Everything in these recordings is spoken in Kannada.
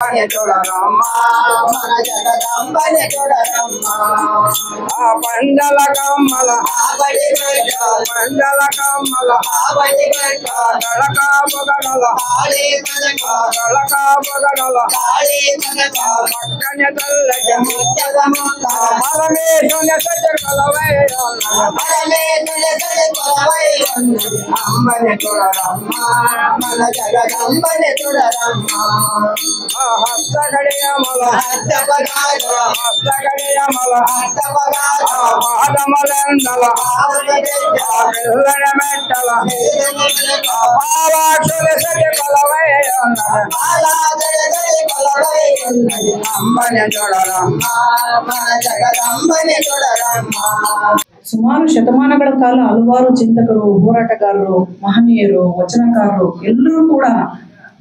చూడరమ్మా మన జగదంబని చూడరమ్మా ఆ పండల కమ్మల ఆవడి గడ్డ పండల కమ్మల ఆవడి గడ్డ గడక బగడల ఆలి మనక గడక బగడల ఆలి మనక పక్కన తల్లకి ముత్తగముంద పరమేశుని సజగలవై పరమేశుని సజగలవై అమ్మని చూడరమ్మా మన జగదంబని చూడరమ్మా హస్తగడియమల హస్తపగాల హస్తగడియమల హస్తపగాల పాదమలందల పిల్లల మెట్టల బాలాక్షుల సజగలవై అమ్మని చూడరమ్మా మన జగదంబని చూడరమ్మా. ಸುಮಾರು ಶತಮಾನಗಳ ಕಾಲ ಹಲವಾರು ಚಿಂತಕರು, ಹೋರಾಟಗಾರರು, ಮಹನೀಯರು, ವಚನಕಾರರು ಎಲ್ಲರೂ ಕೂಡ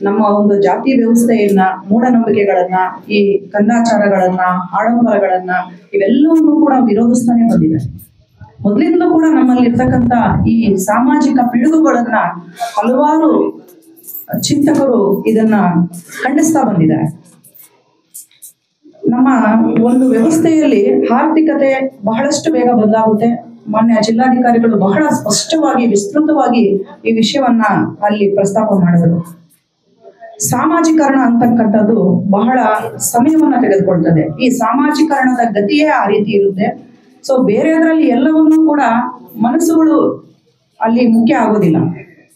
ನಮ್ಮ ಒಂದು ಜಾತಿ ವ್ಯವಸ್ಥೆಯನ್ನ, ಮೂಢನಂಬಿಕೆಗಳನ್ನ, ಈ ಕಂದಾಚಾರಗಳನ್ನ, ಆಡಂಬರಗಳನ್ನ ಇವೆಲ್ಲವನ್ನೂ ಕೂಡ ವಿರೋಧಿಸ್ತಾನೆ ಬಂದಿದ್ದಾರೆ. ಮೊದಲಿಂದಲೂ ಕೂಡ ನಮ್ಮಲ್ಲಿ ಇರ್ತಕ್ಕಂಥ ಈ ಸಾಮಾಜಿಕ ಪಿಡುಗುಗಳನ್ನ ಹಲವಾರು ಚಿಂತಕರು ಇದನ್ನ ಖಂಡಿಸ್ತಾ ಬಂದಿದ್ದಾರೆ. ನಮ್ಮ ಒಂದು ವ್ಯವಸ್ಥೆಯಲ್ಲಿ ಆರ್ಥಿಕತೆ ಬಹಳಷ್ಟು ಬೇಗ ಬದಲಾಗುತ್ತೆ. ಮಾನ್ಯ ಜಿಲ್ಲಾಧಿಕಾರಿಗಳು ಬಹಳ ಸ್ಪಷ್ಟವಾಗಿ, ವಿಸ್ತೃತವಾಗಿ ಈ ವಿಷಯವನ್ನ ಅಲ್ಲಿ ಪ್ರಸ್ತಾಪ ಮಾಡಿದರು. ಸಾಮಾಜೀಕರಣ ಅಂತಕ್ಕಂಥದ್ದು ಬಹಳ ಸಮಯವನ್ನ ತೆಗೆದುಕೊಳ್ತದೆ. ಈ ಸಾಮಾಜೀಕರಣದ ಗತಿಯೇ ಆ ರೀತಿ ಇರುತ್ತೆ. ಸೊ ಬೇರೆದ್ರಲ್ಲಿ ಎಲ್ಲವನ್ನೂ ಕೂಡ ಮನಸ್ಸುಗಳು ಅಲ್ಲಿ ಮುಖ್ಯ ಆಗೋದಿಲ್ಲ.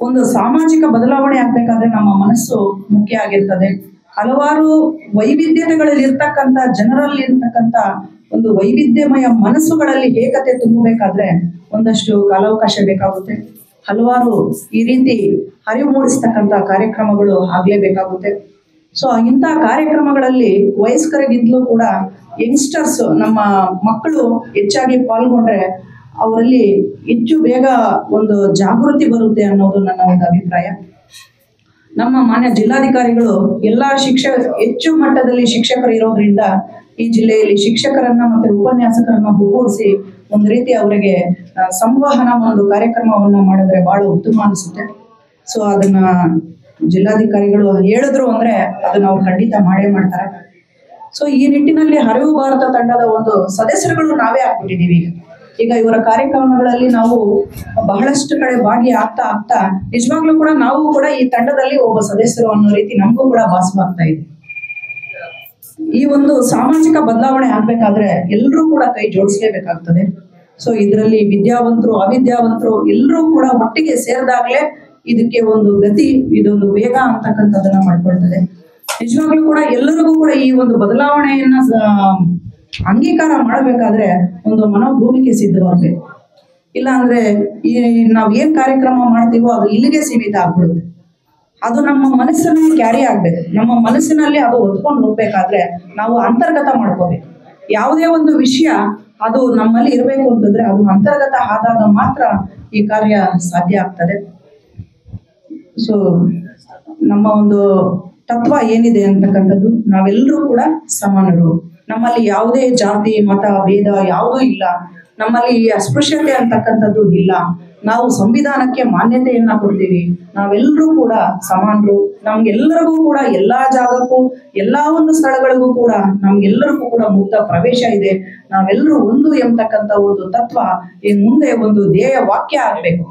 ಒಂದು ಸಾಮಾಜಿಕ ಬದಲಾವಣೆ ಆಗ್ಬೇಕಾದ್ರೆ ನಮ್ಮ ಮನಸ್ಸು ಮುಖ್ಯ ಆಗಿರ್ತದೆ. ಹಲವಾರು ವೈವಿಧ್ಯತೆಗಳಲ್ಲಿ ಇರ್ತಕ್ಕಂಥ ಜನರಲ್ಲಿ ಇರ್ತಕ್ಕಂಥ ಒಂದು ವೈವಿಧ್ಯಮಯ ಮನಸ್ಸುಗಳಲ್ಲಿ ಏಕತೆ ತುಂಬಬೇಕಾದ್ರೆ ಒಂದಷ್ಟು ಕಾಲಾವಕಾಶ ಬೇಕಾಗುತ್ತೆ. ಹಲವಾರು ಈ ರೀತಿ ಅರಿವು ಮೂಡಿಸ್ತಕ್ಕಂಥ ಕಾರ್ಯಕ್ರಮಗಳು ಆಗ್ಲೇಬೇಕಾಗುತ್ತೆ. ಸೊ ಇಂಥ ಕಾರ್ಯಕ್ರಮಗಳಲ್ಲಿ ವಯಸ್ಕರಿಗಿಂತಲೂ ಕೂಡ ಯಂಗ್ಸ್ಟರ್ಸ್, ನಮ್ಮ ಮಕ್ಕಳು ಹೆಚ್ಚಾಗಿ ಪಾಲ್ಗೊಂಡ್ರೆ ಅವರಲ್ಲಿ ಹೆಚ್ಚು ಬೇಗ ಒಂದು ಜಾಗೃತಿ ಬರುತ್ತೆ ಅನ್ನೋದು ನನ್ನ ಒಂದು ಅಭಿಪ್ರಾಯ. ನಮ್ಮ ಮಾನ್ಯ ಜಿಲ್ಲಾಧಿಕಾರಿಗಳು ಎಲ್ಲಾ ಹೆಚ್ಚು ಮಟ್ಟದಲ್ಲಿ ಶಿಕ್ಷಕರು ಇರೋದ್ರಿಂದ ಈ ಜಿಲ್ಲೆಯಲ್ಲಿ ಶಿಕ್ಷಕರನ್ನ ಮತ್ತೆ ಉಪನ್ಯಾಸಕರನ್ನ ಒಗ್ಗೂಡಿಸಿ ಒಂದು ರೀತಿ ಅವರಿಗೆ ಸಂವಹನ ಒಂದು ಕಾರ್ಯಕ್ರಮವನ್ನ ಮಾಡಿದ್ರೆ ಬಹಳ ಉತ್ತಮ ಅನಿಸುತ್ತೆ. ಸೊ ಅದನ್ನ ಜಿಲ್ಲಾಧಿಕಾರಿಗಳು ಹೇಳಿದ್ರು ಅಂದ್ರೆ ಅದನ್ನ ಅವ್ರು ಖಂಡಿತ ಮಾಡೇ ಮಾಡ್ತಾರೆ. ಸೊ ಈ ನಿಟ್ಟಿನಲ್ಲಿ ಅರಿವು ಭಾರತ ತಂಡದ ಒಂದು ಸದಸ್ಯರುಗಳು ನಾವೇ ಆಗ್ಬಿಟ್ಟಿದೀವಿ. ಈಗ ಇವರ ಕಾರ್ಯಕ್ರಮಗಳಲ್ಲಿ ನಾವು ಬಹಳಷ್ಟು ಕಡೆ ಆಗ್ತಾ ನಿಜವಾಗ್ಲೂ ಕೂಡ ನಾವು ಕೂಡ ಈ ತಂಡದಲ್ಲಿ ಒಬ್ಬ ಸದಸ್ಯರು ಅನ್ನೋ ರೀತಿ ನಮಗೂ ಕೂಡ ಭಾಸವಾಗ್ತಾ ಇದೆ. ಈ ಒಂದು ಸಾಮಾಜಿಕ ಬದಲಾವಣೆ ಆಗ್ಬೇಕಾದ್ರೆ ಎಲ್ಲರೂ ಕೂಡ ಕೈ ಜೋಡಿಸ್ಲೇಬೇಕಾಗ್ತದೆ. ಸೊ ಇದರಲ್ಲಿ ವಿದ್ಯಾವಂತರು, ಅವಿದ್ಯಾವಂತರು ಎಲ್ಲರೂ ಕೂಡ ಒಟ್ಟಿಗೆ ಸೇರಿದಾಗ್ಲೇ ಇದಕ್ಕೆ ಒಂದು ಗತಿ, ಇದೊಂದು ವೇಗ ಅಂತಕ್ಕಂಥದ್ದನ್ನ ಮಾಡ್ಕೊಳ್ತದೆ. ನಿಜವಾಗ್ಲೂ ಕೂಡ ಎಲ್ಲರಿಗೂ ಕೂಡ ಈ ಒಂದು ಬದಲಾವಣೆಯನ್ನ ಅಂಗೀಕಾರ ಮಾಡಬೇಕಾದ್ರೆ ಒಂದು ಮನೋಭೂಮಿಕೆ ಸಿದ್ಧವಾಗ್ಬೇಕು. ಇಲ್ಲ ಅಂದ್ರೆ ಈ ನಾವ್ ಏನ್ ಕಾರ್ಯಕ್ರಮ ಮಾಡ್ತೀವೋ ಅದು ಇಲ್ಲಿಗೆ ಸೀಮಿತ ಆಗ್ಬಿಡುತ್ತೆ. ಅದು ನಮ್ಮ ಮನಸ್ಸಿನಲ್ಲಿ ಕ್ಯಾರಿ ಆಗ್ಬೇಕು. ನಮ್ಮ ಮನಸ್ಸಿನಲ್ಲಿ ಅದು ಹೊತ್ಕೊಂಡು ಹೋಗ್ಬೇಕಾದ್ರೆ ನಾವು ಅಂತರ್ಗತ ಮಾಡ್ಕೋಬೇಕು. ಯಾವುದೇ ಒಂದು ವಿಷಯ ಅದು ನಮ್ಮಲ್ಲಿ ಇರಬೇಕು ಅಂತಂದ್ರೆ ಅದು ಅಂತರ್ಗತ ಆದಾಗ ಮಾತ್ರ ಈ ಕಾರ್ಯ ಸಾಧ್ಯ ಆಗ್ತದೆ. ಸೊ ನಮ್ಮ ಒಂದು ತತ್ವ ಏನಿದೆ ಅಂತಕ್ಕಂಥದ್ದು, ನಾವೆಲ್ಲರೂ ಕೂಡ ಸಮಾನರು. ನಮ್ಮಲ್ಲಿ ಯಾವುದೇ ಜಾತಿ, ಮತ, ಭೇದ ಯಾವುದೂ ಇಲ್ಲ. ನಮ್ಮಲ್ಲಿ ಅಸ್ಪೃಶ್ಯತೆ ಅಂತಕ್ಕಂಥದ್ದು ಇಲ್ಲ. ನಾವು ಸಂವಿಧಾನಕ್ಕೆ ಮಾನ್ಯತೆಯನ್ನ ಕೊಡ್ತೀವಿ. ನಾವೆಲ್ಲರೂ ಕೂಡ ಸಮಾನರು. ನಮ್ಗೆಲ್ಲರಿಗೂ ಕೂಡ ಎಲ್ಲಾ ಜಾಗಕ್ಕೂ, ಎಲ್ಲಾ ಒಂದು ಸ್ಥಳಗಳಿಗೂ ಕೂಡ ನಮ್ಗೆಲ್ಲರಿಗೂ ಕೂಡ ಮುಕ್ತ ಪ್ರವೇಶ ಇದೆ. ನಾವೆಲ್ಲರೂ ಒಂದು ಎಂಬತಕ್ಕಂಥ ಒಂದು ತತ್ವ ಮುಂದೆ ಒಂದು ಧ್ಯೇಯ ವಾಕ್ಯ ಆಗ್ಬೇಕು.